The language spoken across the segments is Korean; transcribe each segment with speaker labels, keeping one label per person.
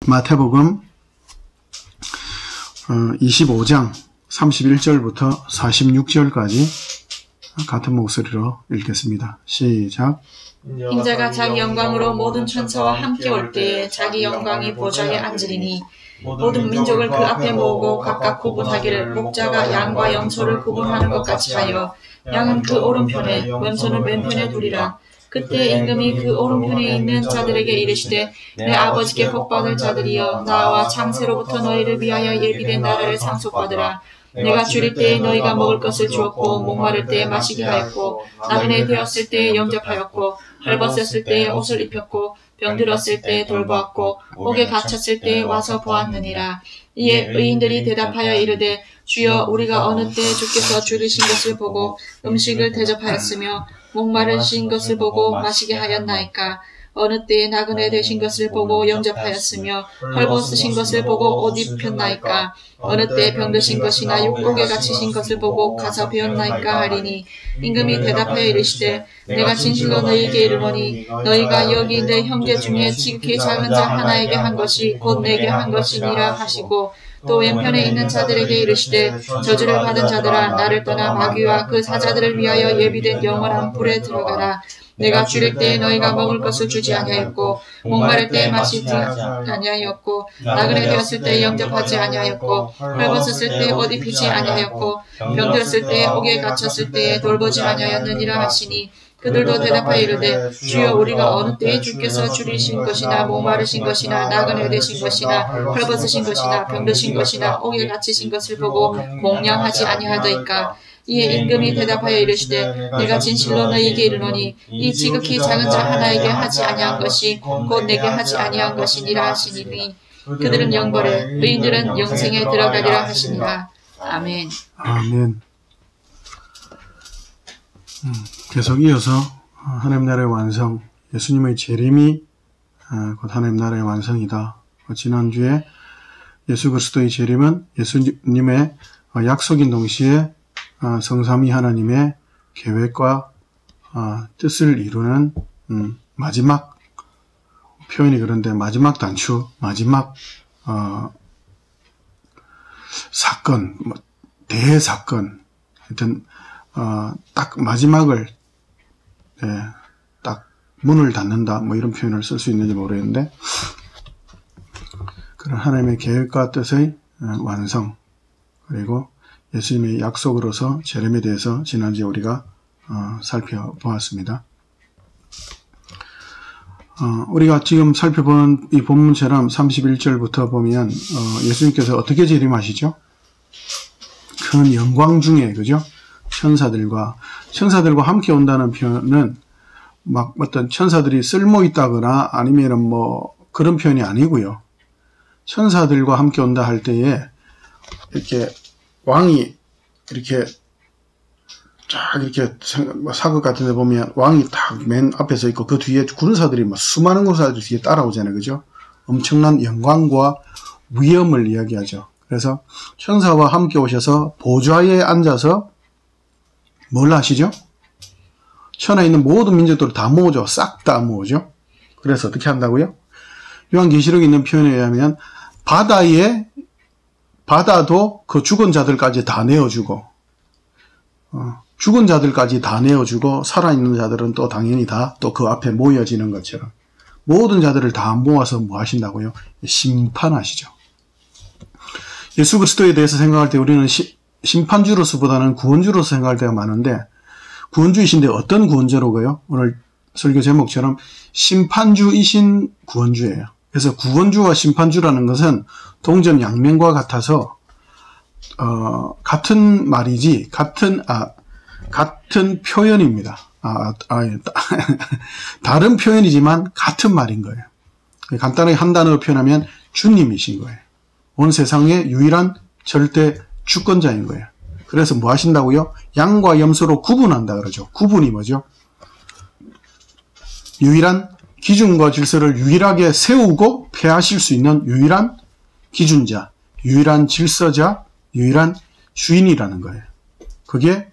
Speaker 1: 마태복음 25장 31절부터 46절까지 같은 목소리로 읽겠습니다. 시작.
Speaker 2: 인자가 자기 영광으로 모든 천사와 함께 올 때에 자기 영광이 보좌에 앉으리니 모든 민족을 그 앞에 모으고 각각 구분하기를 목자가 양과 염소를 구분하는 것 같이 하여 양은 그 오른편에 염소는 왼편에 두리라. 그때 임금이 그 오른편에 있는 자들에게 이르시되 내 아버지께 복받을 자들이여 나와 창세로부터 너희를 위하여 예비된 나라를 상속받으라. 내가 줄일 때에 너희가 먹을 것을 주었고 목마를 때에 마시게 하였고 나그네 되었을 때에 영접하였고 헐벗었을 때에 옷을 입혔고 병들었을 때에 돌보았고 옥에 갇혔을 때에 와서 보았느니라. 이에 의인들이 대답하여 이르되 주여 우리가 어느 때에 주께서 줄이신 것을 보고 음식을 대접하였으며 목마르신 것을 보고 마시게 하였나이까. 어느 때에 나그네 되신 것을 보고 영접하였으며 헐벗으신 것을 보고 옷 입혔나이까. 어느 때에 병드신 것이나 육옥에 갇히신 것을 보고 가서 배웠나이까 하리니 임금이 대답하여 이르시되 내가 진실로 너희에게 이르노니 너희가 여기 내 형제 중에 지극히 작은 자 하나에게 한 것이 곧 내게 한 것이니라 하시고 또 왼편에 있는 자들에게 이르시되 저주를 받은 자들아 나를 떠나 마귀와 그 사자들을 위하여 예비된 영원한 불에 들어가라. 내가 줄일 때에 너희가 먹을 것을 주지 아니하였고 목마를 때에 마시지 아니하였고 나그네 되었을 때에 영접하지 아니하였고 헐벗었을 때에 옷 입히지 아니하였고 병들었을 때에 옥에 갇혔을 때에 돌보지 아니하였느니라 하시니 그들도 대답하여 이르되 주여 우리가 어느 때에 주께서 줄이신 것이나 목마르신 것이나 나그네 되신 것이나 헐벗으신 것이나 병드신 것이나 옥에 갇히신 것을 보고 공양하지 아니하더이까. 이에 임금이 대답하여 이르시되 내가 진실로 너희에게 이르노니 이 지극히 작은 자 하나에게 하지 아니한 것이 곧 내게 하지 아니한 것이니라 하시니 그들은 영벌에 의인들은 영생에 들어가리라 하시니라. 아멘.
Speaker 1: 아멘. 계속 이어서 하나님 나라의 완성, 예수님의 재림이 곧 하나님 나라의 완성이다. 지난주에 예수 그리스도의 재림은 예수님의 약속인 동시에 성삼위 하나님의 계획과 뜻을 이루는 마지막 표현이 그런데 마지막 단추, 마지막 사건, 대사건, 하여튼 딱 마지막을 딱 문을 닫는다 뭐 이런 표현을 쓸 수 있는지 모르겠는데 그런 하나님의 계획과 뜻의 완성 그리고 예수님의 약속으로서 재림에 대해서 지난주에 우리가 살펴보았습니다. 우리가 지금 살펴본 이 본문처럼 31절부터 보면 예수님께서 어떻게 재림하시죠? 큰 영광 중에 그죠? 천사들과 함께 온다는 표현은 막 어떤 천사들이 쓸모 있다거나 아니면은 뭐 그런 표현이 아니고요. 천사들과 함께 온다 할 때에 이렇게 왕이 이렇게 쫙 이렇게 사극 같은 데 보면 왕이 딱 맨 앞에 서 있고 그 뒤에 군사들이 막 수많은 군사들이 뒤에 따라오잖아요. 그죠? 엄청난 영광과 위엄을 이야기하죠. 그래서 천사와 함께 오셔서 보좌에 앉아서 뭘 하시죠? 천하에 있는 모든 민족들을 다 모으죠. 싹 다 모으죠. 그래서 어떻게 한다고요? 요한계시록에 있는 표현에 의하면 바다도 그 죽은 자들까지 다 내어주고 죽은 자들까지 다 내어주고 살아있는 자들은 또 당연히 다 또 그 앞에 모여지는 것처럼 모든 자들을 다 모아서 뭐 하신다고요? 심판하시죠. 예수 그리스도에 대해서 생각할 때 우리는 심판주로서보다는 구원주로서 생각할 때가 많은데 구원주이신데 어떤 구원주로고요? 오늘 설교 제목처럼 심판주이신 구원주예요. 그래서 구원주와 심판주라는 것은 동전 양면과 같아서 같은 말이지 같은 표현입니다. 다른 표현이지만 같은 말인 거예요. 간단하게 한 단어로 표현하면 주님이신 거예요. 온 세상의 유일한 절대 주권자인 거예요. 그래서 뭐 하신다고요? 양과 염소로 구분한다 그러죠. 구분이 뭐죠? 유일한 기준과 질서를 유일하게 세우고 폐하실 수 있는 유일한 기준자, 유일한 질서자, 유일한 주인이라는 거예요. 그게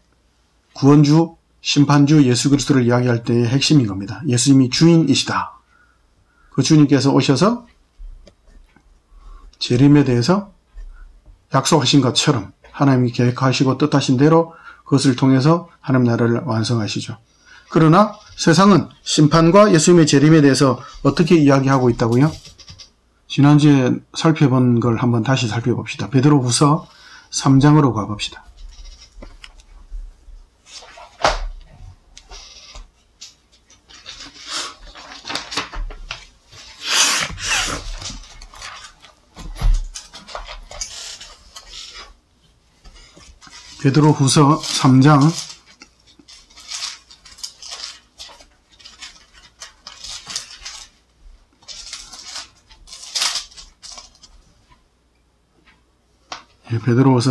Speaker 1: 구원주, 심판주 예수 그리스도를 이야기할 때의 핵심인 겁니다. 예수님이 주인이시다. 그 주님께서 오셔서 재림에 대해서 약속하신 것처럼 하나님이 계획하시고 뜻하신 대로 그것을 통해서 하나님 나라를 완성하시죠. 그러나 세상은 심판과 예수님의 재림에 대해서 어떻게 이야기하고 있다고요? 지난주에 살펴본 걸 한번 다시 살펴봅시다. 베드로후서 3장으로 가봅시다. 베드로후서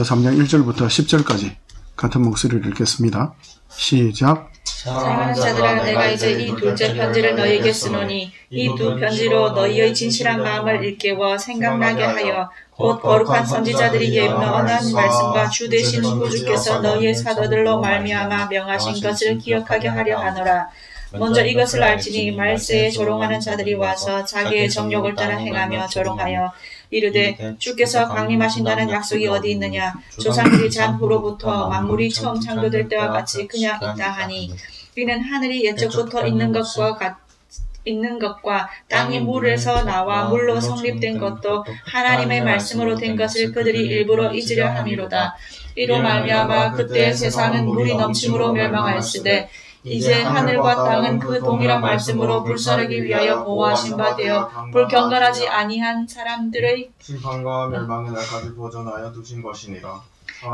Speaker 1: 3장 1절부터 10절까지 같은 목소리를 읽겠습니다. 시작.
Speaker 2: 사랑하는 자들아, 내가 이제 이 둘째 편지를 너희에게 쓰노니 이 두 편지로 너희의 진실한 마음을 일깨워 생각나게 하여 곧 거룩한 선지자들이 예언한 말씀과 주 되신 구주께서 너희의 사도들로 말미암아 명하신 것을 기억하게 하려 하노라. 먼저 이것을 알지니 말세에 조롱하는 자들이 와서 자기의 정욕을 따라 행하며 조롱하여 이르되 주께서 강림하신다는 약속이 어디 있느냐. 조상들이 잔 후로부터 만물이 처음 창조될 때와 같이 그냥 있다 하니 이는 하늘이 옛적부터 있는 것과 땅이 물에서 나와 물로 성립된 것도 하나님의 말씀으로 된 것을 그들이 일부러 잊으려 함이로다. 이로 말미암아 그때 세상은 물이 넘침으로 멸망하였으되 이제 하늘과 땅은 그 동일한 말씀으로 불사르기 위하여 보호하신 바 되어 불경건하지 아니한 사람들의
Speaker 3: 심판과 멸망의 날까지 보존하여 두신 것이니라.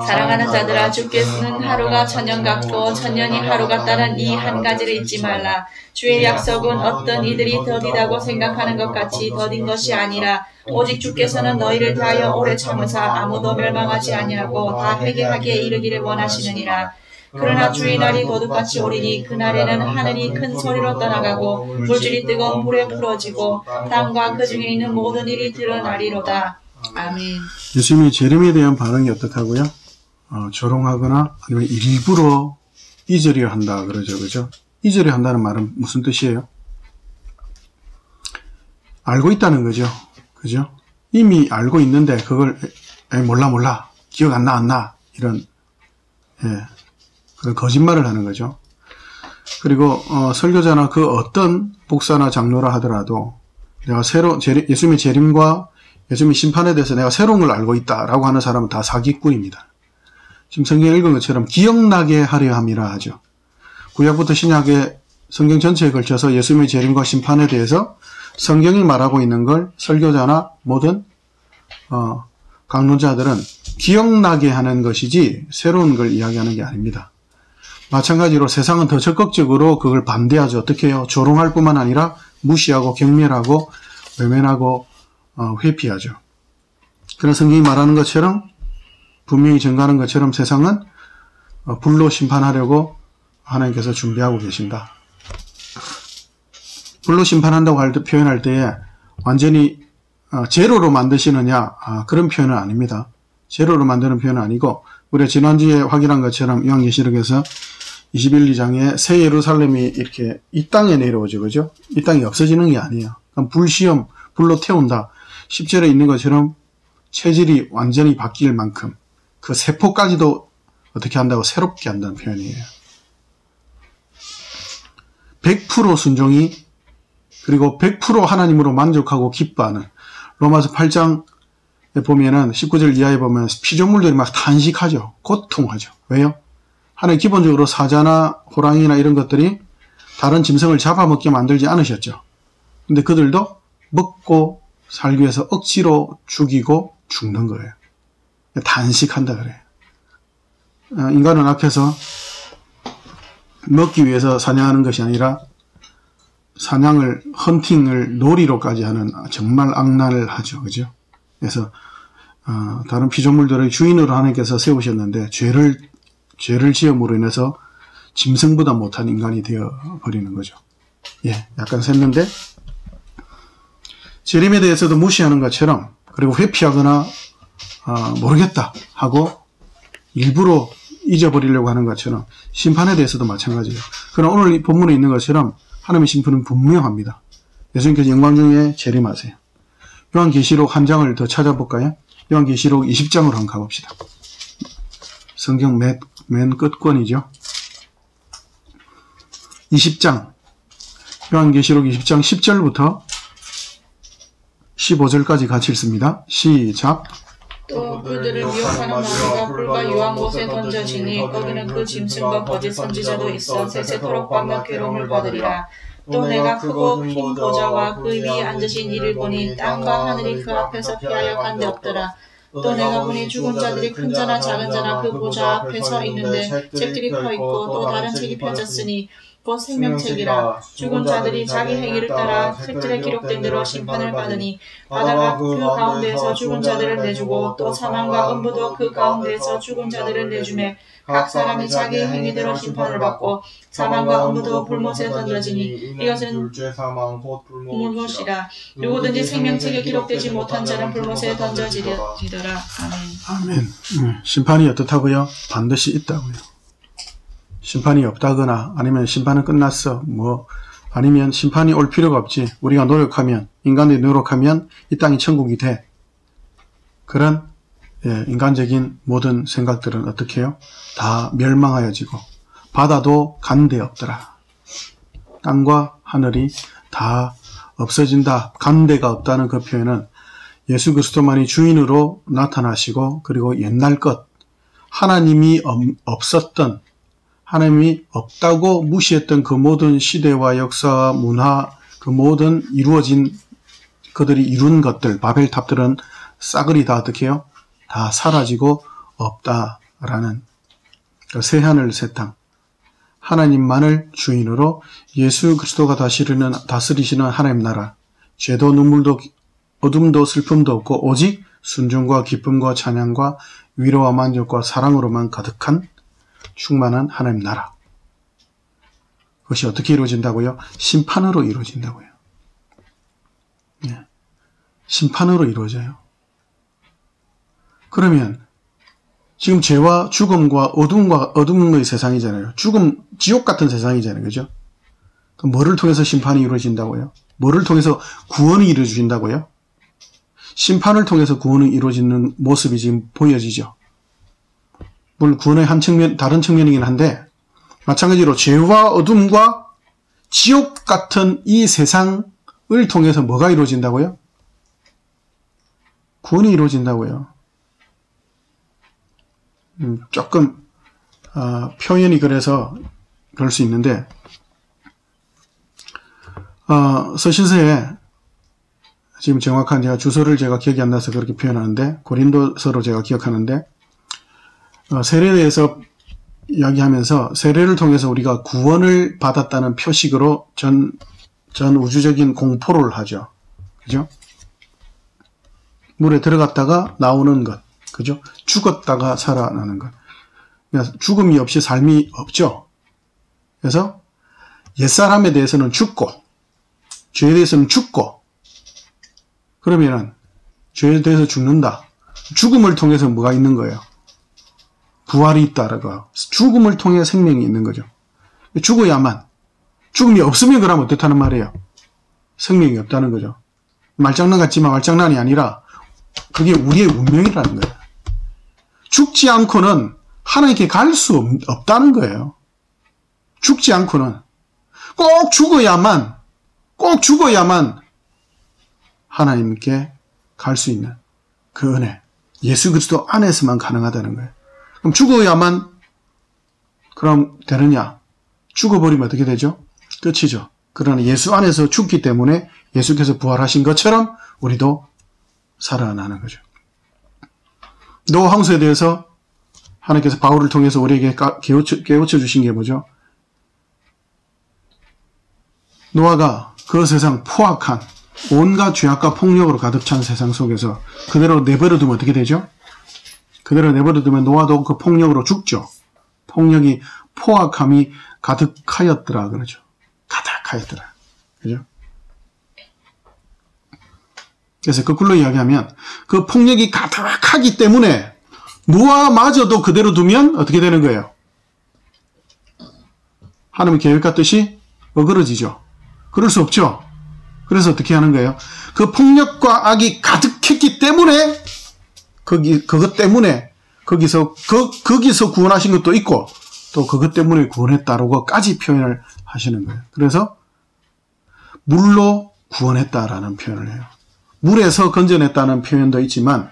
Speaker 2: 사랑하는 자들아, 주께서는 하루가 천년 같고 천년이 하루 같다는 이 한 가지를 잊지 말라. 주의 약속은 어떤 이들이 더디다고 생각하는 것 같이 더딘 것이 아니라 오직 주께서는 너희를 다하여 오래 참으사 아무도 멸망하지 아니하고 다 회개하기에 이르기를 원하시느니라. 그러나 주의 날이 도둑같이 오리니 그날에는 하늘이 큰 소리로 떠나가고 물질이 뜨거운 불에 풀어지고 땅과 그 중에 있는 모든 일이 드러나리로다. 아멘.
Speaker 1: 예수님의 재림에 대한 반응이 어떻다고요? 조롱하거나 아니면 일부러 잊으려 한다 그러죠. 그죠? 잊으려 한다는 말은 무슨 뜻이에요? 알고 있다는 거죠. 그죠? 이미 알고 있는데 그걸 몰라 기억 안 나 이런 그런 거짓말을 하는 거죠. 그리고 설교자나 그 어떤 목사나 장로라 하더라도 내가 예수님의 재림과 예수님의 심판에 대해서 내가 새로운 걸 알고 있다라고 하는 사람은 다 사기꾼입니다. 지금 성경에 읽은 것처럼 기억나게 하려 함이라 하죠. 구약부터 신약의 성경 전체에 걸쳐서 예수님의 재림과 심판에 대해서 성경이 말하고 있는 걸 설교자나 모든 강론자들은 기억나게 하는 것이지 새로운 걸 이야기하는 게 아닙니다. 마찬가지로 세상은 더 적극적으로 그걸 반대하죠. 어떻게 해요? 조롱할 뿐만 아니라 무시하고 경멸하고 외면하고 회피하죠. 그런 성경이 말하는 것처럼 분명히 증거하는 것처럼 세상은 불로 심판하려고 하나님께서 준비하고 계신다. 불로 심판한다고 표현할 때에 완전히 제로로 만드시느냐 그런 표현은 아닙니다. 제로로 만드는 표현은 아니고 우리가 지난주에 확인한 것처럼 요한계시록에서 21장에 새 예루살렘이 이렇게 이 땅에 내려오죠. 그죠? 이 땅이 없어지는 게 아니에요. 불시험, 불로 태운다. 10절에 있는 것처럼 체질이 완전히 바뀔 만큼 그 세포까지도 어떻게 한다고 새롭게 한다는 표현이에요. 100% 순종이 그리고 100% 하나님으로 만족하고 기뻐하는 로마서 8장에 보면은 19절 이하에 보면 피조물들이 막 탄식하죠. 고통하죠. 왜요? 하나님 기본적으로 사자나 호랑이나 이런 것들이 다른 짐승을 잡아먹게 만들지 않으셨죠. 근데 그들도 먹고 살기 위해서 억지로 죽이고 죽는 거예요. 단식한다 그래요. 인간은 악해서 먹기 위해서 사냥하는 것이 아니라 사냥을, 헌팅을 놀이로까지 하는 정말 악랄을 하죠. 그죠? 그래서 다른 피조물들의 주인으로 하나님께서 세우셨는데 죄를 지음으로 인해서 짐승보다 못한 인간이 되어버리는 거죠. 약간 샜는데 재림에 대해서도 무시하는 것처럼 그리고 회피하거나 모르겠다 하고 일부러 잊어버리려고 하는 것처럼 심판에 대해서도 마찬가지예요. 그러나 오늘 이 본문에 있는 것처럼 하나님의 심판은 분명합니다. 예수님께서 영광 중에 재림하세요. 요한계시록 한 장을 더 찾아볼까요? 요한계시록 20장으로 한번 가봅시다. 성경 맨 끝권이죠. 20장. 요한계시록 20장 10절부터 15절까지 같이 읽습니다. 시작.
Speaker 2: 또 그들을 미혹하는 마귀가 불과 유황 못에 던져지니 거기는 그 짐승과 거짓 선지자도 있어 세세토록 밤낮 괴로움을 받으리라. 또 내가 크고 흰 보좌와 그 위에 앉으신 이를 보니 땅과 하늘이 그 앞에서 피하여 간데 없더라. 또 내가 보니 죽은 자들이 큰 자나 작은 자나 그 보좌 앞에 서 있는데 책들이 펴있고 또 다른 책이 펴졌으니 곧 생명책이라. 죽은 자들이 자기 행위를 따라 책들에 기록된 대로 심판을 받으니 바다가 그 가운데에서 죽은 자들을 내주고 또 사망과 음부도 그 가운데에서 죽은 자들을 내주매 각 사람이 자기 행위대로 심판을 받고 사망과 음부도 불못에 던져지니 이것은 불못이라. 누구든지 생명책에 기록되지 못한 자는 불못에 던져지더라.
Speaker 1: 아멘. 심판이 어떻다고요? 반드시 있다고요. 심판이 없다거나 아니면 심판은 끝났어 아니면 심판이 올 필요가 없지. 우리가 노력하면, 인간들이 노력하면 이 땅이 천국이 돼. 그런 인간적인 모든 생각들은 어떻게 해요? 다 멸망하여지고 바다도 간데 없더라. 땅과 하늘이 다 없어진다. 간데가 없다는 그 표현은 예수 그리스도만이 주인으로 나타나시고 그리고 옛날 것, 하나님이 없었던, 하나님이 없다고 무시했던 그 모든 시대와 역사와 문화, 그 모든 이루어진 그들이 이룬 것들, 바벨탑들은 싸그리 다 어떻게 해요? 다 사라지고 없다라는 그 새하늘 새땅, 하나님만을 주인으로 예수 그리스도가 다스리시는 하나님 나라, 죄도 눈물도 어둠도 슬픔도 없고 오직 순종과 기쁨과 찬양과 위로와 만족과 사랑으로만 가득한 충만한 하나님 나라. 그것이 어떻게 이루어진다고요? 심판으로 이루어진다고요. 심판으로 이루어져요. 그러면 지금 죄와 죽음과 어둠의 세상이잖아요. 지옥 같은 세상이잖아요. 그죠? 그럼 뭐를 통해서 심판이 이루어진다고요? 뭐를 통해서 구원이 이루어진다고요? 심판을 통해서 구원이 이루어지는 모습이 지금 보여지죠. 물론 구원의 다른 측면이긴 한데, 마찬가지로 죄와 어둠과 지옥 같은 이 세상을 통해서 뭐가 이루어진다고요? 구원이 이루어진다고요. 조금 표현이 그래서 그럴 수 있는데, 서신서에 지금 정확한 주소를 제가 기억이 안 나서 그렇게 표현하는데, 고린도서로 제가 기억하는데, 세례에 대해서 이야기하면서 세례를 통해서 우리가 구원을 받았다는 표식으로 전 우주적인 공포를 하죠. 그죠? 물에 들어갔다가 나오는 것. 그죠? 죽었다가 살아나는 것. 그러니까 죽음이 없이 삶이 없죠. 그래서 옛사람에 대해서는 죽고, 죄에 대해서는 죽고, 그러면은 죄에 대해서 죽는다. 죽음을 통해서 뭐가 있는 거예요? 부활이 있다라고. 죽음을 통해 생명이 있는 거죠. 죽어야만. 죽음이 없으면 그러면 어떻다는 말이에요? 생명이 없다는 거죠. 말장난 같지만 말장난이 아니라 그게 우리의 운명이라는 거예요. 죽지 않고는 하나님께 갈 수 없다는 거예요. 죽지 않고는 꼭 죽어야만 하나님께 갈 수 있는 그 은혜, 예수 그리스도 안에서만 가능하다는 거예요. 그럼 죽어야만 그럼 되느냐? 죽어버리면 어떻게 되죠? 끝이죠. 그러나 예수 안에서 죽기 때문에 예수께서 부활하신 것처럼 우리도 살아나는 거죠. 노아 홍수에 대해서 하나님께서 바울을 통해서 우리에게 깨우쳐 주신 게 뭐죠? 노아가 그 세상 포악한 온갖 죄악과 폭력으로 가득 찬 세상 속에서 그대로 내버려두면 어떻게 되죠? 그대로 내버려두면 노아도 그 폭력으로 죽죠. 폭력이, 포악함이 가득하였더라 그러죠. 가득하였더라. 그죠? 그래서 거꾸로 이야기하면 그 폭력이 가득하기 때문에 노아마저도 그대로 두면 어떻게 되는 거예요? 하나님의 계획과 뜻이 어그러지죠. 그럴 수 없죠. 그래서 어떻게 하는 거예요? 그 폭력과 악이 가득했기 때문에 그것 때문에 거기서 구원하신 것도 있고 또 그것 때문에 구원했다라고까지 표현을 하시는 거예요. 그래서 물로 구원했다라는 표현을 해요. 물에서 건져냈다는 표현도 있지만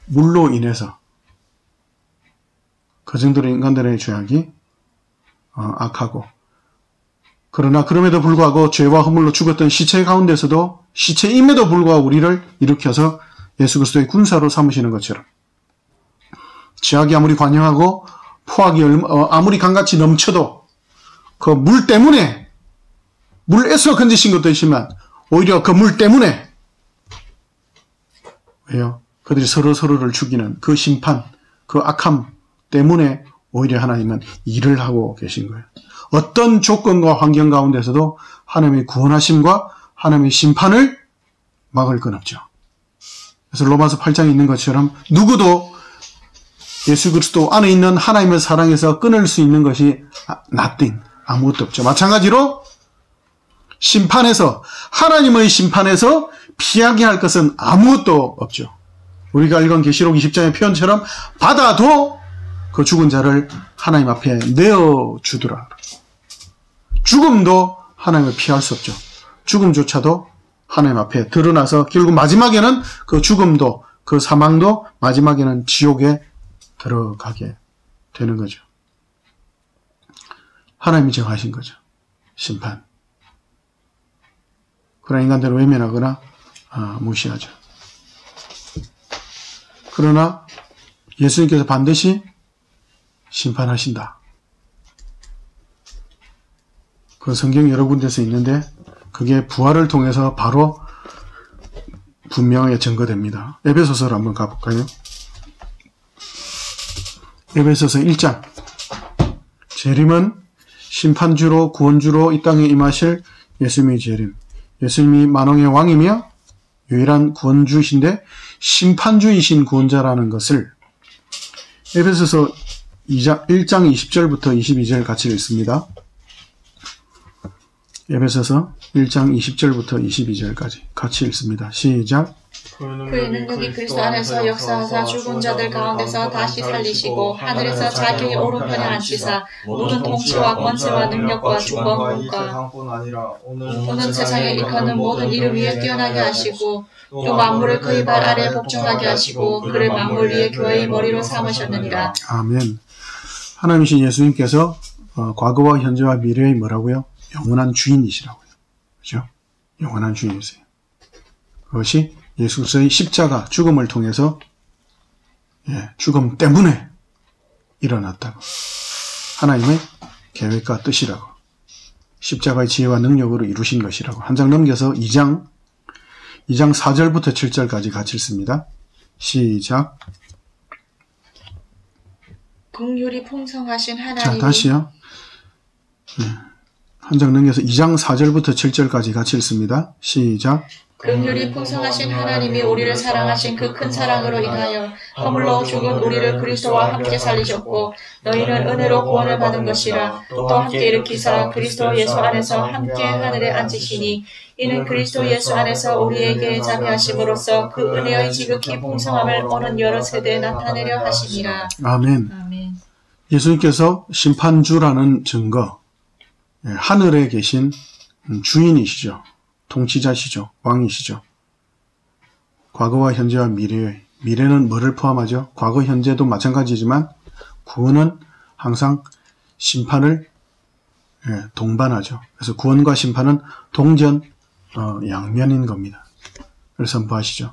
Speaker 1: 물로 인해서 그 정도로 인간들의 죄악이 악하고 그러나 그럼에도 불구하고 죄와 허물로 죽었던 시체 가운데서도 시체임에도 불구하고 우리를 일으켜서 예수 그리스도의 군사로 삼으시는 것처럼 죄악이 아무리 관영하고 포악이 아무리 강같이 넘쳐도 그 물 때문에 물에서 건지신 것도 있지만 오히려 그 물 때문에 왜요? 그들이 서로를 죽이는 그 심판, 그 악함 때문에 오히려 하나님은 일을 하고 계신 거예요. 어떤 조건과 환경 가운데서도 하나님의 구원하심과 하나님의 심판을 막을 건 없죠. 그래서 로마서 8장에 있는 것처럼 누구도 예수 그리스도 안에 있는 하나님의 사랑에서 끊을 수 있는 것이 nothing, 아무것도 없죠. 마찬가지로 심판에서 하나님의 심판에서 피하게 할 것은 아무것도 없죠. 우리가 읽은 계시록 20장의 표현처럼 받아도 그 죽은 자를 하나님 앞에 내어주더라. 죽음도 하나님을 피할 수 없죠. 죽음조차도 하나님 앞에 드러나서 결국 마지막에는 그 죽음도 그 사망도 마지막에는 지옥에 들어가게 되는 거죠. 하나님이 정하신 거죠. 심판. 그러나 인간들은 외면하거나 무시하죠. 그러나 예수님께서 반드시 심판하신다. 그 성경 여러 군데서 있는데 그게 부활을 통해서 바로 분명하게 증거됩니다. 에베소서로 한번 가볼까요? 에베소서 1장. 재림은 심판주로 구원주로 이 땅에 임하실 예수님의 재림. 예수님이 만왕의 왕이며 유일한 구원주이신데 심판주이신 구원자라는 것을 에베소서 1장 20절부터 22절 같이 읽습니다. 에베소서 1장 20절부터 22절까지 같이 읽습니다. 시작.
Speaker 2: 그의 능력이 그리스도 안에서 역사하사 죽은 자들 가운데서 다시 살리시고 하늘에서 자기의 오른편에 앉히사 모든 통치와 권세와 능력과 주권과 오는 세상에 일컫는 모든 이름 위에 뛰어나게 하시고 또 만물을 그의 발 아래 복종하게 하시고 그를 만물 위에 교회의 머리로 삼으셨느니라.
Speaker 1: 아멘. 하나님이신 예수님께서 과거와 현재와 미래의 뭐라고요? 영원한 주인이시라고요. 그죠? 영원한 주인이세요. 그것이 예수 그리스도의 십자가 죽음을 통해서 죽음 때문에 일어났다고. 하나님의 계획과 뜻이라고. 십자가의 지혜와 능력으로 이루신 것이라고. 한 장 넘겨서 2장 4절부터 7절까지 같이 읽습니다. 시작.
Speaker 2: 긍휼이 풍성하신 하나님이.
Speaker 1: 자, 다시요. 한 장 넘겨서 2장 4절부터 7절까지 같이 읽습니다. 시작.
Speaker 2: 긍휼이 풍성하신 하나님이 우리를 사랑하신 그 큰 사랑으로 인하여 허물로 죽은 우리를 그리스도와 함께 살리셨고 너희는 은혜로 구원을 받은 것이라. 또 함께 일으키사 그리스도 예수 안에서 함께 하늘에 앉으시니 이는 그리스도 예수 안에서 우리에게 자비하심으로써 그 은혜의 지극히 풍성함을 오는 여러 세대에 나타내려 하심이라.
Speaker 1: 아멘.
Speaker 2: 아멘.
Speaker 1: 예수님께서 심판주라는 증거, 하늘에 계신 주인이시죠. 통치자시죠. 왕이시죠. 과거와 현재와 미래는 뭐를 포함하죠? 과거, 현재도 마찬가지지만 구원은 항상 심판을 동반하죠. 그래서 구원과 심판은 동전 양면인 겁니다. 그걸 선포하시죠.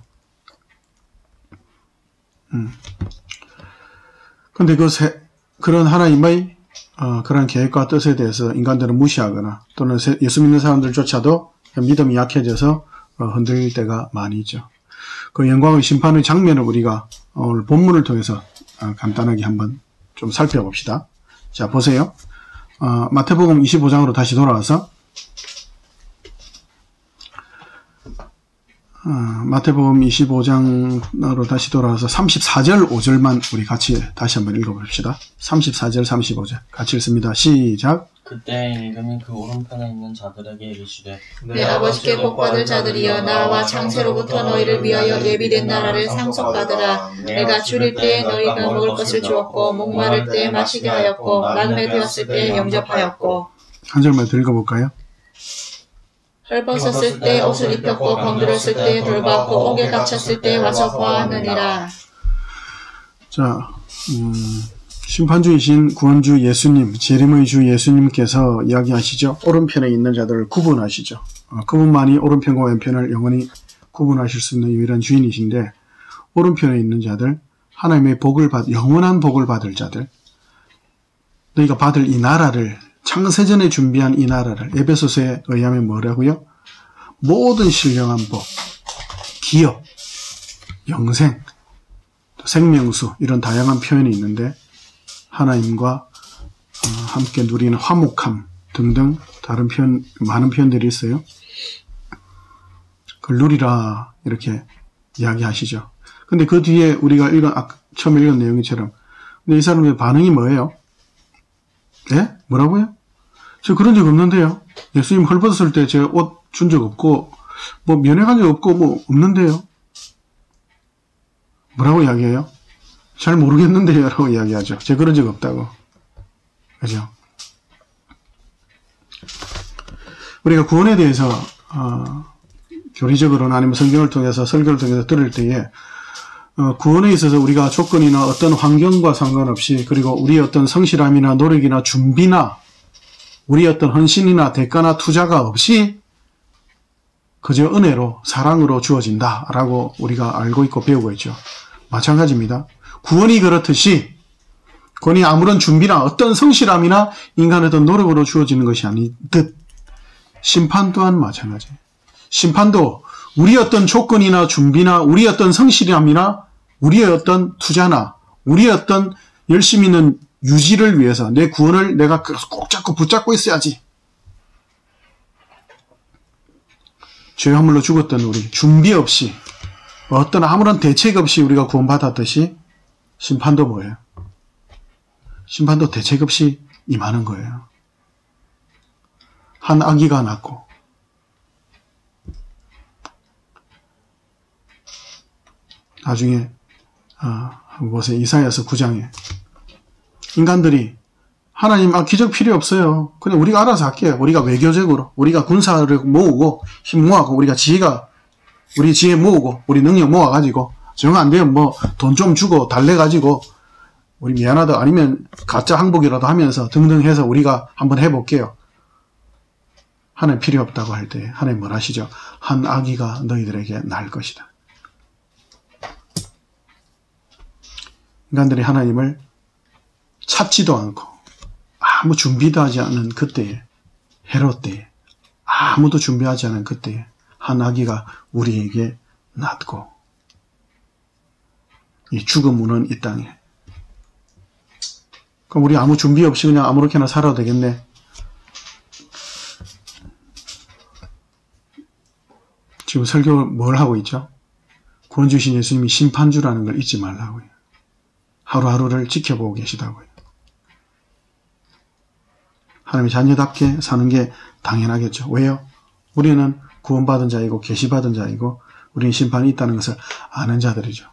Speaker 1: 근데 그런 하나님의 그런 계획과 뜻에 대해서 인간들은 무시하거나 또는 예수 믿는 사람들조차도 믿음이 약해져서 흔들릴 때가 많이 있죠. 그 영광의 심판의 장면을 우리가 오늘 본문을 통해서 간단하게 한번 좀 살펴봅시다. 자, 보세요. 마태복음 25장으로 다시 돌아와서 마태복음 25장으로 다시 돌아와서 34절 5절만 우리 같이 다시 한번 읽어봅시다. 34절 35절 같이 읽습니다. 시작.
Speaker 4: 그때 임금이 그 오른편에 있는 자들에게 이르시되
Speaker 2: 내 아버지께 복받을 자들이여 나와 창세로부터 너희를 위하여 예비된 나라를 상속받으라. 내가 줄일 때에 너희가 먹을 것을 주었고 목마를 때에 마시게 하였고 나그네 되었을 때에 영접하였고.
Speaker 1: 한 절만 더 읽어볼까요?
Speaker 2: 헐벗었을 때 옷을 입혔고 병들었을 때에 돌봤고 옥에 갇혔을 때에 와서 보았느니라.
Speaker 1: 자, 심판주이신 구원주 예수님, 재림의 주 예수님께서 이야기하시죠. 오른편에 있는 자들을 구분하시죠. 그분만이 오른편과 왼편을 영원히 구분하실 수 있는 유일한 주인이신데, 오른편에 있는 자들, 하나님의 영원한 복을 받을 자들, 너희가 받을 이 나라를, 창세전에 준비한 이 나라를, 에베소서에 의하면 뭐라고요? 모든 신령한 복, 기업, 영생, 생명수, 이런 다양한 표현이 있는데, 하나님과 함께 누리는 화목함 등등 다른 표현, 많은 표현들이 있어요. 그걸 누리라 이렇게 이야기하시죠. 근데 그 뒤에 우리가 처음 읽은 내용처럼, 근데 이 사람들의 반응이 뭐예요? 예? 뭐라고요? 저 그런 적 없는데요. 예수님 헐벗었을 때 제가 옷 준 적 없고 뭐 면회간 적 없고 뭐 없는데요. 뭐라고 이야기해요? 잘 모르겠는데요 라고 이야기하죠. 제가 그런 적 없다고. 그죠? 우리가 구원에 대해서 교리적으로나 아니면 성경을 통해서 설교를 통해서 들을 때에 구원에 있어서 우리가 조건이나 어떤 환경과 상관없이, 그리고 우리의 어떤 성실함이나 노력이나 준비나 우리의 어떤 헌신이나 대가나 투자가 없이 그저 은혜로 사랑으로 주어진다 라고 우리가 알고 있고 배우고 있죠. 마찬가지입니다. 구원이 그렇듯이 구원이 아무런 준비나 어떤 성실함이나 인간의 어떤 노력으로 주어지는 것이 아니듯 심판 또한 마찬가지예요. 심판도 우리의 어떤 조건이나 준비나 우리의 어떤 성실함이나 우리의 어떤 투자나 우리의 어떤 열심히 있는 유지를 위해서 내 구원을 내가 꼭 잡고 붙잡고 있어야지. 죄 허물로 죽었던 우리, 준비 없이 어떤 아무런 대책 없이 우리가 구원받았듯이 심판도 뭐예요? 심판도 대책 없이 임하는 거예요. 한 아기가 낳고 나중에 보세요. 이사야서 9장에 인간들이 하나님 기적 필요 없어요. 그냥 우리가 알아서 할게요. 우리가 외교적으로 우리가 군사를 모으고 힘 모아고 우리가 우리 지혜 모으고 우리 능력 모아가지고 정 안 되면 뭐 돈 좀 주고 달래가지고 우리 미안하다 아니면 가짜 항복이라도 하면서 등등 해서 우리가 한번 해볼게요. 하나님 필요 없다고 할 때 하나님 뭘 하시죠? 한 아기가 너희들에게 날 것이다. 인간들이 하나님을 찾지도 않고 아무 준비도 하지 않은 그때에, 헤롯 때에, 아무도 준비하지 않은 그때에 한 아기가 우리에게 낳고 이 죽음 오는 이 땅에, 그럼 우리 아무 준비 없이 그냥 아무렇게나 살아도 되겠네. 지금 설교 뭘 하고 있죠? 구원 주신 예수님이 심판주라는 걸 잊지 말라고요. 하루하루를 지켜보고 계시다고요. 하나님의 자녀답게 사는 게 당연하겠죠. 왜요? 우리는 구원받은 자이고 계시받은 자이고 우리는 심판이 있다는 것을 아는 자들이죠.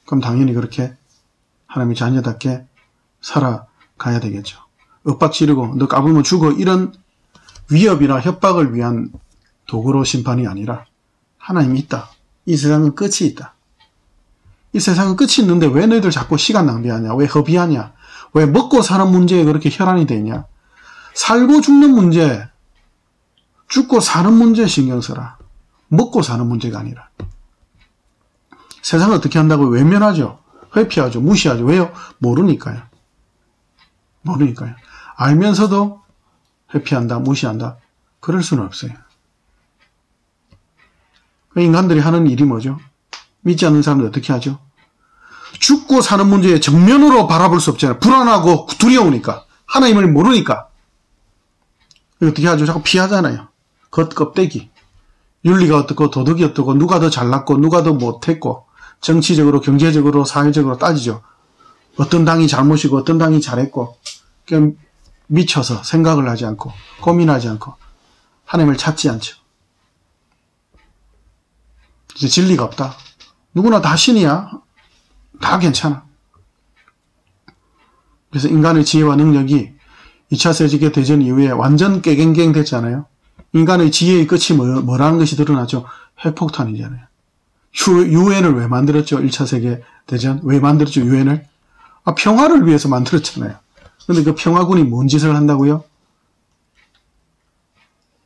Speaker 1: 그럼 당연히 그렇게 하나님의 자녀답게 살아가야 되겠죠. 윽박 지르고 너 까불면 죽어 이런 위협이나 협박을 위한 도구로 심판이 아니라 하나님이 있다. 이 세상은 끝이 있다. 이 세상은 끝이 있는데 왜 너희들 자꾸 시간 낭비하냐? 왜 허비하냐? 왜 먹고 사는 문제에 그렇게 혈안이 되냐? 살고 죽는 문제, 죽고 사는 문제에 신경 써라. 먹고 사는 문제가 아니라. 세상을 어떻게 한다고 외면하죠. 회피하죠. 무시하죠. 왜요? 모르니까요. 모르니까요. 알면서도 회피한다, 무시한다. 그럴 수는 없어요. 인간들이 하는 일이 뭐죠? 믿지 않는 사람들 어떻게 하죠? 죽고 사는 문제에 정면으로 바라볼 수 없잖아요. 불안하고 두려우니까. 하나님을 모르니까. 어떻게 하죠? 자꾸 피하잖아요. 겉껍데기. 윤리가 어떻고 도덕이 어떻고 누가 더 잘났고 누가 더 못했고 정치적으로 경제적으로 사회적으로 따지죠. 어떤 당이 잘못이고 어떤 당이 잘했고. 그냥 미쳐서 생각을 하지 않고 고민하지 않고 하나님을 찾지 않죠. 이제 진리가 없다. 누구나 다 신이야. 다 괜찮아. 그래서 인간의 지혜와 능력이 2차 세계대전 이후에 완전 깨갱갱 됐잖아요. 인간의 지혜의 끝이 뭐라는 것이 드러나죠. 핵폭탄이잖아요. 유엔을 왜 만들었죠? 1차 세계대전. 왜 만들었죠? 유엔을? 평화를 위해서 만들었잖아요. 근데 그 평화군이 뭔 짓을 한다고요?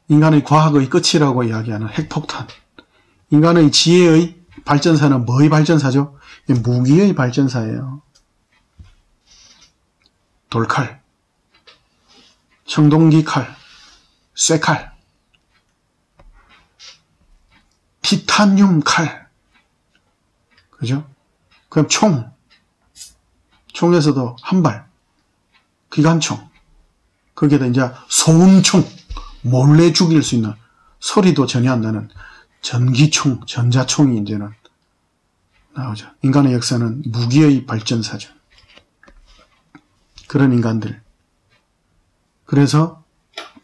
Speaker 1: 인간의 과학의 끝이라고 이야기하는 핵폭탄. 인간의 지혜의 발전사는 뭐의 발전사죠? 무기의 발전사예요. 돌칼, 청동기 칼, 쇠칼, 티타늄 칼, 그죠? 그럼 총에서도 한 발, 기관총, 거기에다 이제 소음총, 몰래 죽일 수 있는 소리도 전혀 안 나는 전기총, 전자총이 이제는 나오죠. 인간의 역사는 무기의 발전사죠. 그런 인간들. 그래서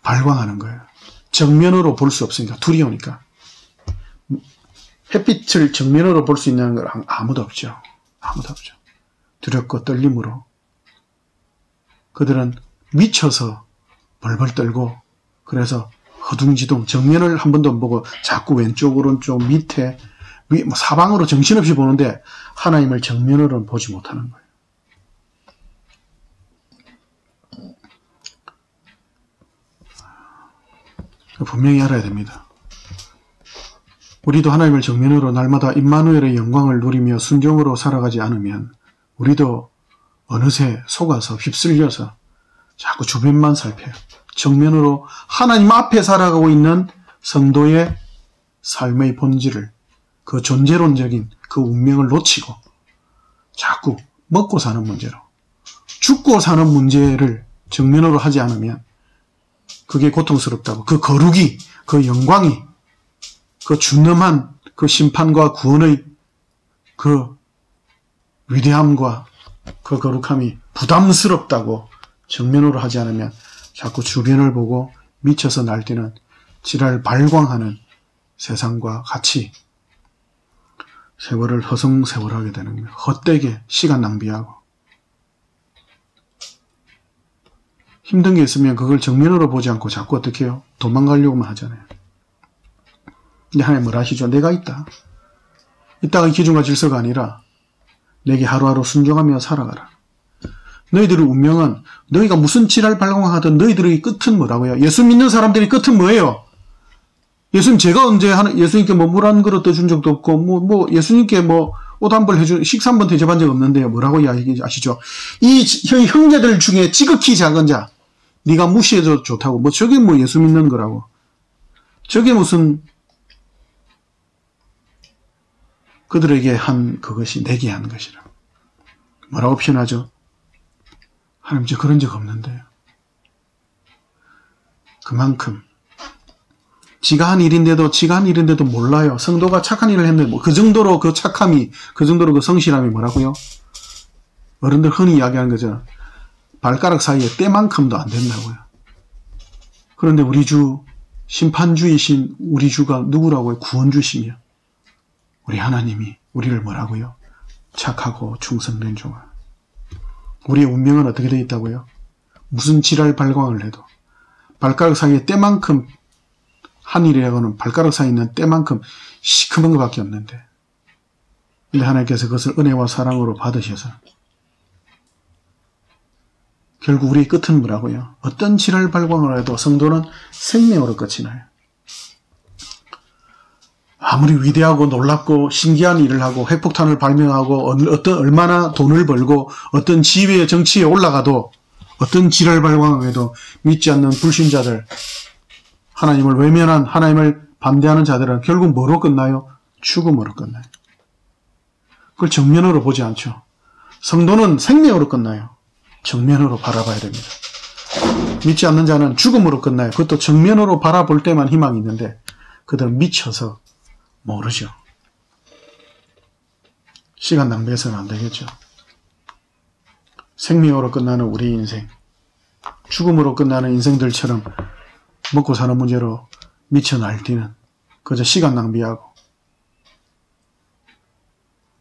Speaker 1: 발광하는 거예요. 정면으로 볼 수 없으니까, 두려우니까. 햇빛을 정면으로 볼 수 있는 건 아무도 없죠. 아무도 없죠. 두렵고 떨림으로. 그들은 미쳐서 벌벌 떨고, 그래서 허둥지둥 정면을 한 번도 안 보고 자꾸 왼쪽 오른쪽 밑에 사방으로 정신없이 보는데 하나님을 정면으로는 보지 못하는 거예요. 분명히 알아야 됩니다. 우리도 하나님을 정면으로 날마다 임마누엘의 영광을 누리며 순종으로 살아가지 않으면 우리도 어느새 속아서 휩쓸려서 자꾸 주변만 살펴요. 정면으로 하나님 앞에 살아가고 있는 성도의 삶의 본질을, 그 존재론적인 그 운명을 놓치고 자꾸 먹고 사는 문제로, 죽고 사는 문제를 정면으로 하지 않으면 그게 고통스럽다고, 그 거룩이, 그 영광이, 그 준엄한 그 심판과 구원의 그 위대함과 그 거룩함이 부담스럽다고 정면으로 하지 않으면 자꾸 주변을 보고 미쳐서 날뛰는 지랄 발광하는 세상과 같이 세월을 허송세월하게 되는 거예요. 헛되게 시간 낭비하고. 힘든 게 있으면 그걸 정면으로 보지 않고 자꾸 어떻게 해요? 도망가려고만 하잖아요. 근데 하나님 뭐라 하시죠? 내가 있다. 이따가 기준과 질서가 아니라 내게 하루하루 순종하며 살아가라. 너희들의 운명은 너희가 무슨 지랄 발광하든 너희들의 끝은 뭐라고요? 예수 믿는 사람들의 끝은 뭐예요? 예수님 제가 언제 예수님께 뭐 물 한 그릇 떠준 적도 없고 예수님께 옷 한 벌 해준 식사 한 번 대접한 적 없는데요. 뭐라고 이야기하시죠? 이 형제들 중에 지극히 작은 자 네가 무시해도 좋다고. 저게 예수 믿는 거라고. 저게 무슨 그들에게 한 그것이 내게 한 것이라. 뭐라고 표현하죠? 하나님 저 그런 적 없는데요. 그만큼 지가 한 일인데도 몰라요. 성도가 착한 일을 했는데 그 정도로 그 착함이, 그 정도로 그 성실함이 뭐라고요? 어른들 흔히 이야기하는 거죠. 발가락 사이에 때만큼도 안 된다고요. 그런데 우리 주, 심판주이신 우리 주가 누구라고요? 구원주시며 우리 하나님이 우리를 뭐라고요? 착하고 충성된 종아. 우리의 운명은 어떻게 되어 있다고요? 무슨 지랄 발광을 해도 발가락 사이에 때만큼, 하늘이라고는 발가락 사이에 있는 때만큼 시커먼 것밖에 없는데, 근데 하나님께서 그것을 은혜와 사랑으로 받으셔서 결국 우리의 끝은 뭐라고요? 어떤 지랄 발광을 해도 성도는 생명으로 끝이 나요. 아무리 위대하고 놀랍고 신기한 일을 하고 핵폭탄을 발명하고 얼마나 돈을 벌고 어떤 지위의 정치에 올라가도 어떤 지랄 발광을 해도 믿지 않는 불신자들, 하나님을 외면한, 하나님을 반대하는 자들은 결국 뭐로 끝나요? 죽음으로 끝나요. 그걸 정면으로 보지 않죠. 성도는 생명으로 끝나요. 정면으로 바라봐야 됩니다. 믿지 않는 자는 죽음으로 끝나요. 그것도 정면으로 바라볼 때만 희망이 있는데 그들은 미쳐서 모르죠. 시간 낭비해서는 안 되겠죠. 생명으로 끝나는 우리 인생, 죽음으로 끝나는 인생들처럼 먹고 사는 문제로 미쳐 날뛰는 그저 시간 낭비하고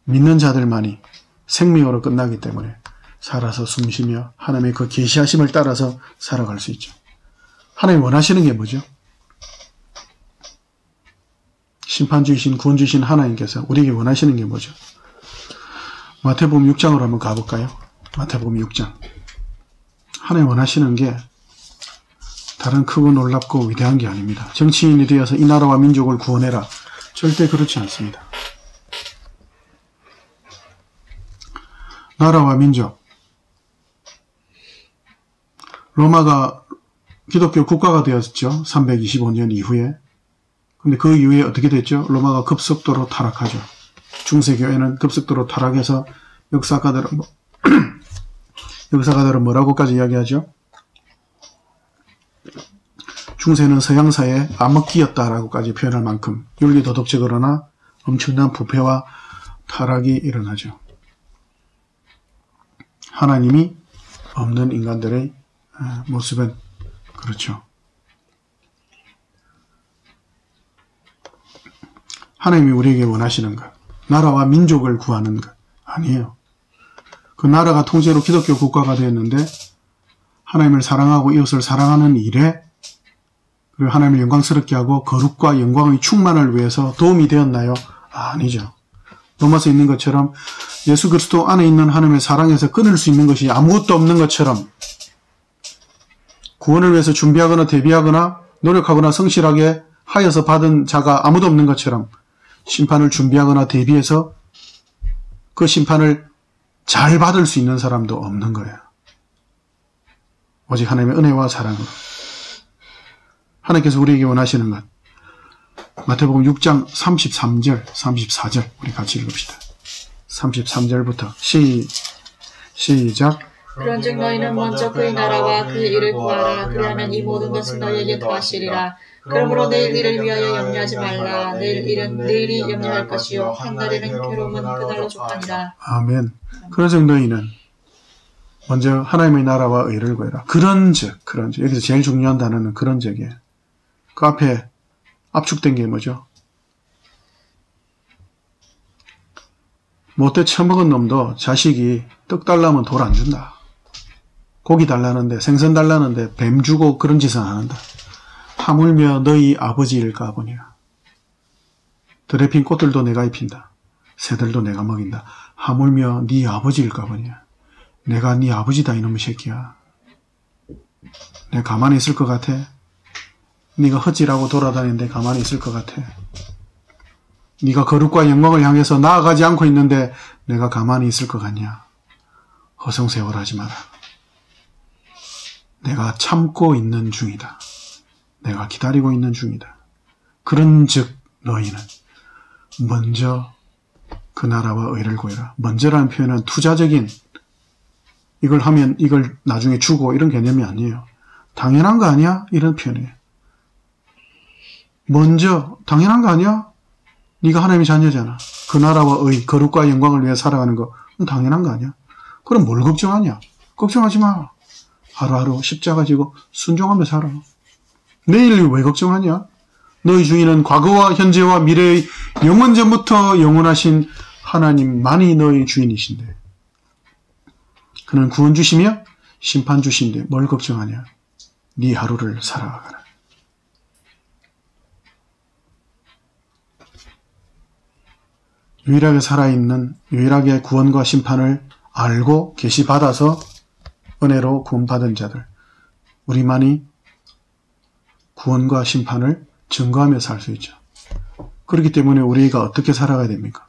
Speaker 1: 믿는 자들만이 생명으로 끝나기 때문에 살아서 숨쉬며 하나님의 그 계시하심을 따라서 살아갈 수 있죠. 하나님 원하시는 게 뭐죠? 심판주이신 구원주이신 하나님께서 우리에게 원하시는 게 뭐죠? 마태복음 6장으로 한번 가볼까요? 마태복음 6장. 하나님 원하시는 게 다른 크고 놀랍고 위대한 게 아닙니다. 정치인이 되어서 이 나라와 민족을 구원해라. 절대 그렇지 않습니다. 나라와 민족. 로마가 기독교 국가가 되었죠. 325년 이후에. 근데 그 이후에 어떻게 됐죠? 로마가 급속도로 타락하죠. 중세교회는 급속도로 타락해서 역사가들은 뭐라고까지 이야기하죠? 중세는 서양사의 암흑기였다라고까지 표현할 만큼 윤리도덕적으로나 엄청난 부패와 타락이 일어나죠. 하나님이 없는 인간들의 모습은 그렇죠. 하나님이 우리에게 원하시는 것, 나라와 민족을 구하는 것 아니에요. 그 나라가 통째로 기독교 국가가 되었는데 하나님을 사랑하고 이웃을 사랑하는 일에 그리고 하나님을 영광스럽게 하고 거룩과 영광의 충만을 위해서 도움이 되었나요? 아니죠. 로마서에 있는 것처럼 예수 그리스도 안에 있는 하나님의 사랑에서 끊을 수 있는 것이 아무것도 없는 것처럼 구원을 위해서 준비하거나 대비하거나 노력하거나 성실하게 하여서 받은 자가 아무도 없는 것처럼 심판을 준비하거나 대비해서 그 심판을 잘 받을 수 있는 사람도 없는 거예요. 오직 하나님의 은혜와 사랑으로. 하나님께서 우리에게 원하시는 것. 마태복음 6장 33절, 34절 우리 같이 읽읍시다. 33절부터 시작.
Speaker 2: 그런즉 너희는 먼저 그의 나라와 그의 일을 구하라. 그리하면 이 모든 것은 너희에게 더하시리라. 그러므로 내일 일을 위하여 염려하지 말라. 내일 일은 내일이 염려할 것이요 한 날에는 괴로움은 그날로 족하니라.
Speaker 1: 아멘. 그런즉 너희는 먼저 하나님의 나라와 의를 구해라. 그런즉 여기서 제일 중요한 단어는 그런즉이에요. 그 앞에 압축된 게 뭐죠? 못돼 처먹은 놈도 자식이 떡 달라면 돌 안 준다. 고기 달라는데 생선 달라는데 뱀 주고 그런 짓은 안 한다. 하물며 너희 아버지일까 보니라. 들에 핀 꽃들도 내가 입힌다. 새들도 내가 먹인다. 하물며 네 아버지일까 보니라. 내가 네 아버지다 이놈의 새끼야. 내가 가만히 있을 것 같아? 네가 헛질하고 돌아다니는데 가만히 있을 것 같아? 네가 거룩과 영광을 향해서 나아가지 않고 있는데 내가 가만히 있을 것 같냐? 허송세월하지 마라. 내가 참고 있는 중이다. 내가 기다리고 있는 중이다. 그런즉 너희는 먼저 그 나라와 의를 구해라. 먼저라는 표현은 투자적인 이걸 하면 이걸 나중에 주고 이런 개념이 아니에요. 당연한 거 아니야? 이런 표현이에요. 먼저 당연한 거 아니야? 네가 하나님의 자녀잖아. 그 나라와 의, 거룩과 영광을 위해 살아가는 거 당연한 거 아니야? 그럼 뭘 걱정하냐? 걱정하지 마. 하루하루 십자가 지고 순종하며 살아. 내일을 왜 걱정하냐? 너희 주인은 과거와 현재와 미래의 영원전부터 영원하신 하나님만이 너희 주인이신데 그는 구원 주시며 심판 주신데 뭘 걱정하냐? 네 하루를 살아가라. 유일하게 살아있는 유일하게 구원과 심판을 알고 계시받아서 은혜로 구원받은 자들 우리만이 구원과 심판을 증거하며 살 수 있죠. 그렇기 때문에 우리가 어떻게 살아가야 됩니까?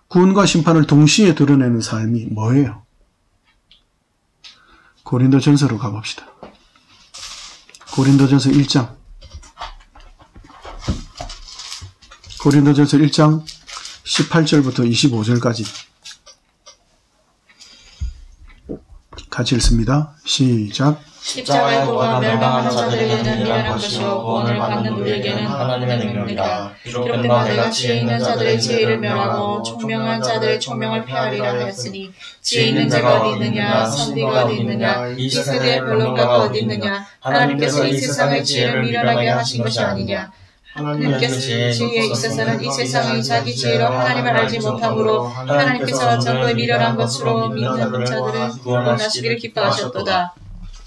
Speaker 1: 구원과 심판을 동시에 드러내는 삶이 뭐예요? 고린도전서로 가봅시다. 고린도전서 1장 고린도전서 1장 18절부터 25절까지 같이 읽습니다. 시작.
Speaker 2: 십자가의 도가 멸망하는 자들에게는 미련한 것이요 구원을 받는 우리에게는
Speaker 4: 하나님의 능력이라.
Speaker 2: 기록된 내가 지혜 있는 자들의 지혜를 멸하고 총명한 자들의 총명을 폐하리라 하였으니 지혜 있는 자가 어디 있느냐 선비가 어디 있느냐 이 세대의 변론가가 어디 있느냐 하나님께서 이 세상의 지혜를 미련하게 하신 것이 아니냐 하나님께서 지혜에 있어서는 이 세상의 자기 지혜로 하나님을 알지 못함으로 하나님께서 전도에 미련한 것으로 믿는 자들을 구원하시기를 기뻐하셨도다.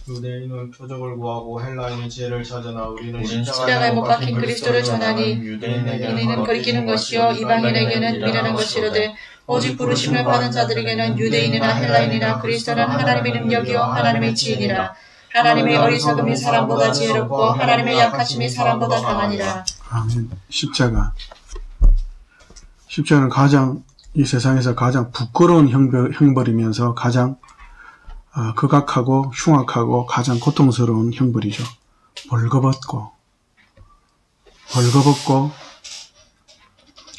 Speaker 3: 유대인은 표적을 구하고 헬라인은 지혜를 찾으나 우리는
Speaker 2: 십자가에 못 박힌 그리스도를 전하니 유대인은 거리끼는 것이요 이방인에게는 미련한 것이로되 오직 부르심을 받은 자들에게는 유대인이나 헬라인이나 그리스도는 하나님의 능력이요 하나님의 지혜니라. 하나님의 어리석음이 사람보다 지혜롭고 하나님의 약하심이 사람보다 강하니라.
Speaker 1: 아멘. 십자가는 가장 이 세상에서 가장 부끄러운 형벌이면서 가장 극악하고 흉악하고 가장 고통스러운 형벌이죠. 벌거벗고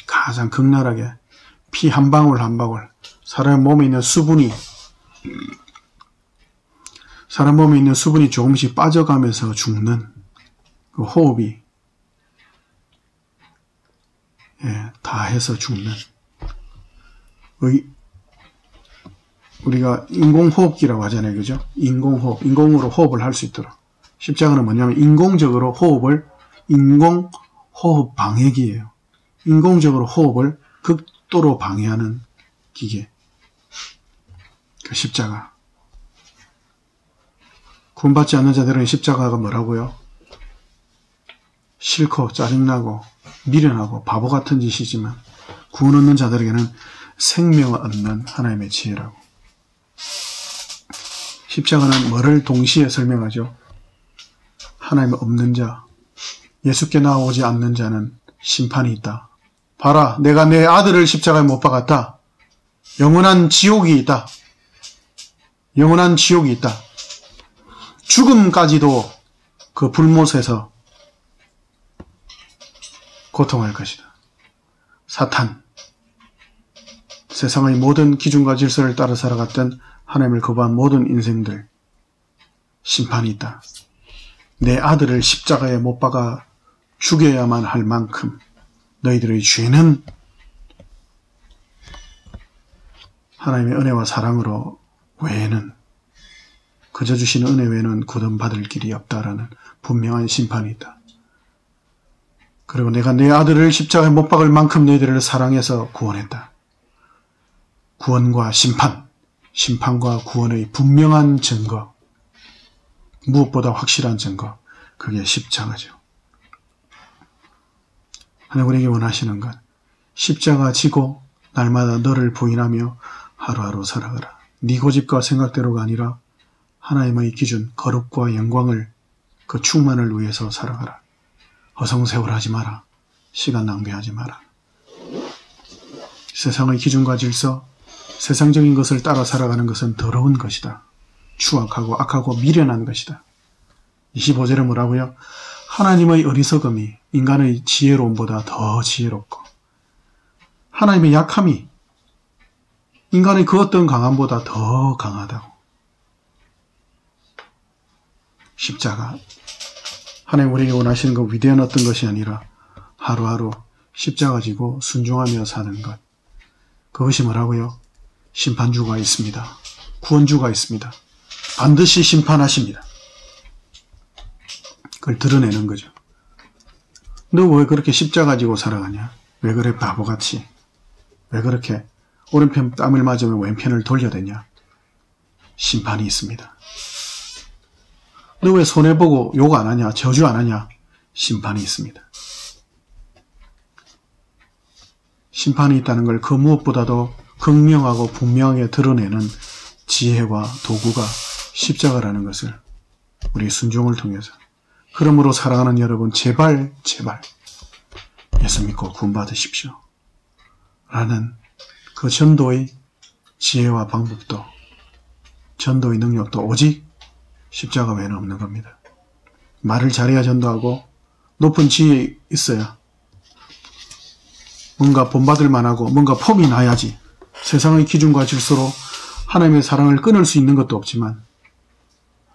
Speaker 1: 가장 극렬하게 피 한 방울 한 방울 사람 몸에 있는 수분이 조금씩 빠져가면서 죽는 그 호흡이 다 해서 죽는 우리가 인공호흡기라고 하잖아요. 그죠? 인공호흡, 인공으로 호흡을 할 수 있도록. 십자가는 뭐냐면 인공적으로 인공호흡 방해기예요. 인공적으로 호흡을 극도로 방해하는 기계. 그 십자가. 구원받지 않는 자들은 십자가가 뭐라고요? 싫고 짜증나고 미련하고 바보 같은 짓이지만 구원 얻는 자들에게는 생명을 얻는 하나님의 지혜라고. 십자가는 뭐를 동시에 설명하죠? 하나님 없는 자, 예수께 나오지 않는 자는 심판이 있다. 봐라, 내가 내 아들을 십자가에 못 박았다. 영원한 지옥이 있다. 영원한 지옥이 있다. 죽음까지도 그 불못에서 고통할 것이다. 사탄, 세상의 모든 기준과 질서를 따라 살아갔던 하나님을 거부한 모든 인생들, 심판이 있다. 내 아들을 십자가에 못 박아 죽여야만 할 만큼 너희들의 죄는 하나님의 은혜와 사랑으로 외에는, 그저 주시는 은혜 외에는 구원받을 길이 없다라는 분명한 심판이 있다. 그리고 내가 내 아들을 십자가에 못 박을 만큼 너희들을 사랑해서 구원했다. 구원과 심판과 구원의 분명한 증거, 무엇보다 확실한 증거, 그게 십자가죠. 하나님 우리에게 원하시는 것, 십자가 지고 날마다 너를 부인하며 하루하루 살아가라. 네 고집과 생각대로가 아니라 하나님의 기준, 거룩과 영광을, 그 충만을 위해서 살아가라. 허송세월하지 마라. 시간 낭비하지 마라. 세상의 기준과 질서, 세상적인 것을 따라 살아가는 것은 더러운 것이다. 추악하고 악하고 미련한 것이다. 25절에 뭐라고요? 하나님의 어리석음이 인간의 지혜로움보다 더 지혜롭고 하나님의 약함이 인간의 그 어떤 강함보다 더 강하다고. 십자가, 하나님 우리에게 원하시는 것 위대한 어떤 것이 아니라 하루하루 십자가 지고 순종하며 사는 것. 그것이 뭐라고요? 심판주가 있습니다. 구원주가 있습니다. 반드시 심판하십니다. 그걸 드러내는 거죠. 너 왜 그렇게 십자가 지고 살아가냐? 왜 그래 바보같이? 왜 그렇게 오른편 땀을 맞으면 왼편을 돌려대냐? 심판이 있습니다. 너 왜 손해보고 욕 안 하냐? 저주 안 하냐? 심판이 있습니다. 심판이 있다는 걸 그 무엇보다도 극명하고 분명하게 드러내는 지혜와 도구가 십자가라는 것을 우리 순종을 통해서, 그러므로 사랑하는 여러분, 제발 예수 믿고 구원받으십시오 라는 그 전도의 지혜와 방법도, 전도의 능력도 오직 십자가 외에는 없는 겁니다. 말을 잘해야 전도하고 높은 지혜 있어야 뭔가 본받을 만하고 뭔가 폼이 나야지. 세상의 기준과 질서로 하나님의 사랑을 끊을 수 있는 것도 없지만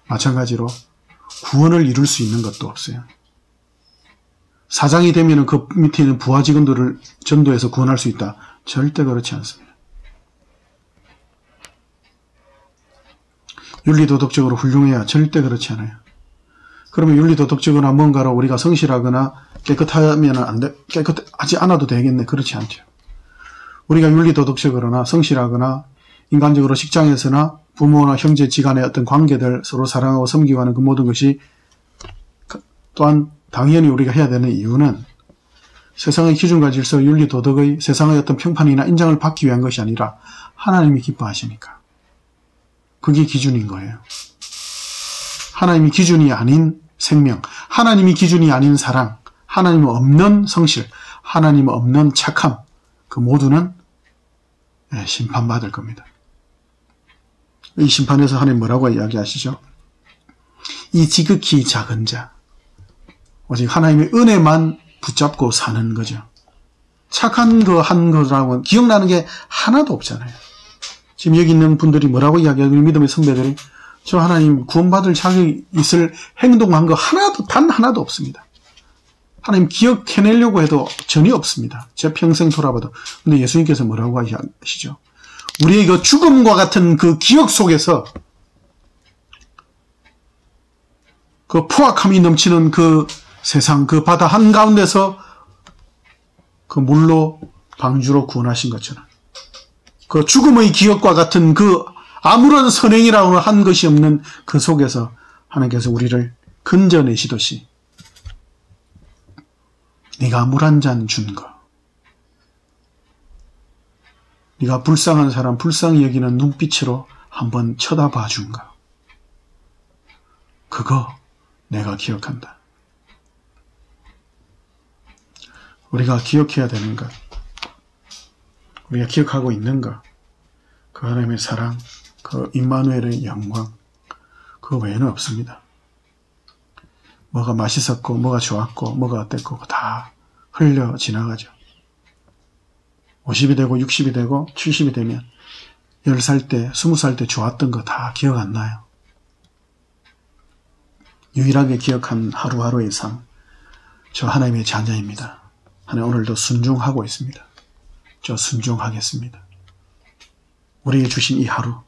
Speaker 1: 마찬가지로 구원을 이룰 수 있는 것도 없어요. 사장이 되면 그 밑에 있는 부하 직원들을 전도해서 구원할 수 있다. 절대 그렇지 않습니다. 윤리도덕적으로 훌륭해야 절대 그렇지 않아요. 그러면 윤리도덕적으로 뭔가로 우리가 성실하거나 깨끗하면 안 돼, 깨끗하지 않아도 되겠네. 그렇지 않죠. 우리가 윤리도덕적으로나 성실하거나 인간적으로 직장에서나 부모나 형제 지간의 어떤 관계들 서로 사랑하고 섬기고 하는 그 모든 것이 또한 당연히 우리가 해야 되는 이유는 세상의 기준과 질서, 윤리, 도덕의 세상의 어떤 평판이나 인정을 받기 위한 것이 아니라 하나님이 기뻐하시니까. 그게 기준인 거예요. 하나님이 기준이 아닌 생명, 하나님이 기준이 아닌 사랑, 하나님 없는 성실, 하나님 없는 착함, 그 모두는 심판받을 겁니다. 이 심판에서 하나님 뭐라고 이야기하시죠? 이 지극히 작은 자, 오직 하나님의 은혜만 붙잡고 사는 거죠. 착한 거 한 거라고 기억나는 게 하나도 없잖아요. 지금 여기 있는 분들이 뭐라고 이야기하고 믿음의 선배들이 저 하나님 구원받을 자격이 있을 행동한 거 하나도 단 하나도 없습니다. 하나님 기억해내려고 해도 전혀 없습니다. 제 평생 돌아봐도. 근데 예수님께서 뭐라고 하시죠? 우리의 그 죽음과 같은 그 기억 속에서 그 포악함이 넘치는 그 세상, 그 바다 한가운데서 그 물로 방주로 구원하신 것처럼 그 죽음의 기억과 같은 그 아무런 선행이라고 한 것이 없는 그 속에서 하나님께서 우리를 건져내시듯이 네가 물 한 잔 준 거, 네가 불쌍한 사람 불쌍히 여기는 눈빛으로 한번 쳐다봐 준 거, 그거 내가 기억한다. 우리가 기억해야 되는 것, 우리가 기억하고 있는 것, 그 하나님의 사랑, 그 임마누엘의 영광, 그 외에는 없습니다. 뭐가 맛있었고 뭐가 좋았고 뭐가 어땠고 다 흘려 지나가죠. 50이 되고 60이 되고 70이 되면 10살 때 20살 때 좋았던 거 다 기억 안 나요. 유일하게 기억한 하루하루의 삶, 저 하나님의 자녀입니다. 하나님 오늘도 순종하고 있습니다. 저 순종하겠습니다. 우리에게 주신 이 하루,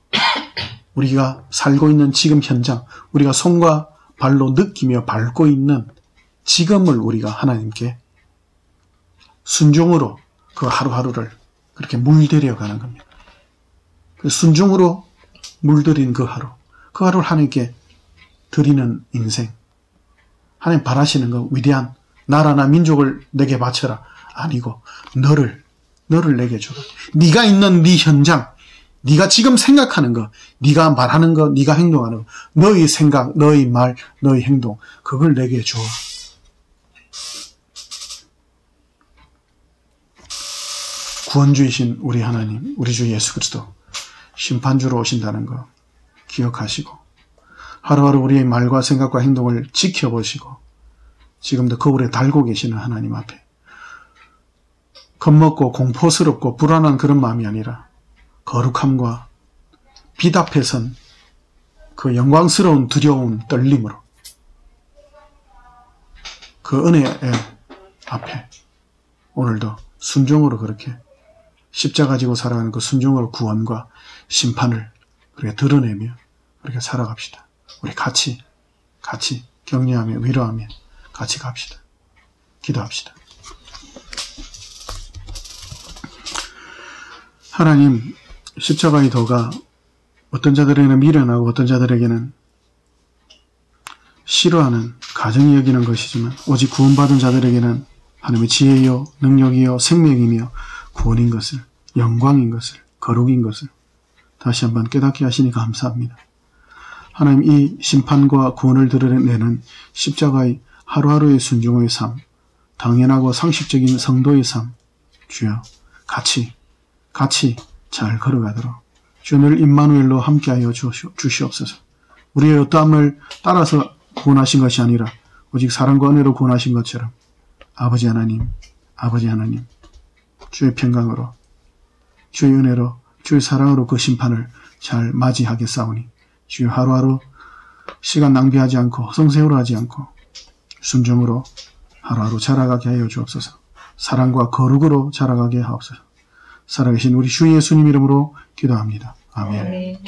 Speaker 1: 우리가 살고 있는 지금 현장, 우리가 손과 발로 느끼며 밟고 있는 지금을 우리가 하나님께 순종으로 그 하루하루를 그렇게 물들여가는 겁니다. 그 순종으로 물들인 그 하루를 하나님께 드리는 인생, 하나님 바라시는 거 위대한 나라나 민족을 내게 바쳐라 아니고 너를 내게 주라. 네가 있는 네 현장, 네가 지금 생각하는 거, 네가 말하는 거, 네가 행동하는 거, 너의 생각, 너의 말, 너의 행동, 그걸 내게 줘. 구원주이신 우리 하나님, 우리 주 예수 그리스도 심판주로 오신다는 거 기억하시고 하루하루 우리의 말과 생각과 행동을 지켜보시고 지금도 거울에 달고 계시는 하나님 앞에 겁먹고 공포스럽고 불안한 그런 마음이 아니라 거룩함과 빛 앞에 선 그 영광스러운 두려운 떨림으로 그 은혜의 앞에 오늘도 순종으로 그렇게 십자가 지고 살아가는 그 순종으로 구원과 심판을 그렇게 드러내며 그렇게 살아갑시다. 우리 같이 격려하며 위로하며 같이 갑시다. 기도합시다. 하나님, 십자가의 도가 어떤 자들에게는 미련하고 어떤 자들에게는 싫어하는 가정이 여기는 것이지만 오직 구원받은 자들에게는 하나님의 지혜요 능력이요 생명이며 구원인 것을, 영광인 것을, 거룩인 것을 다시 한번 깨닫게 하시니 감사합니다. 하나님, 이 심판과 구원을 드러내는 십자가의 하루하루의 순종의 삶, 당연하고 상식적인 성도의 삶, 주여 같이 잘 걸어가도록 주여 늘 임마누엘로 함께하여 주시옵소서. 우리의 어떠함을 따라서 구원하신 것이 아니라 오직 사랑과 은혜로 구원하신 것처럼 아버지 하나님, 주의 평강으로, 주의 은혜로, 주의 사랑으로 그 심판을 잘 맞이하겠사오니 주여 하루하루 시간 낭비하지 않고 성세우로 하지 않고 순종으로 하루하루 자라가게 하여 주옵소서. 사랑과 거룩으로 자라가게 하옵소서. 살아계신 우리 주 예수님 이름으로 기도합니다. 아멘.
Speaker 2: 아멘.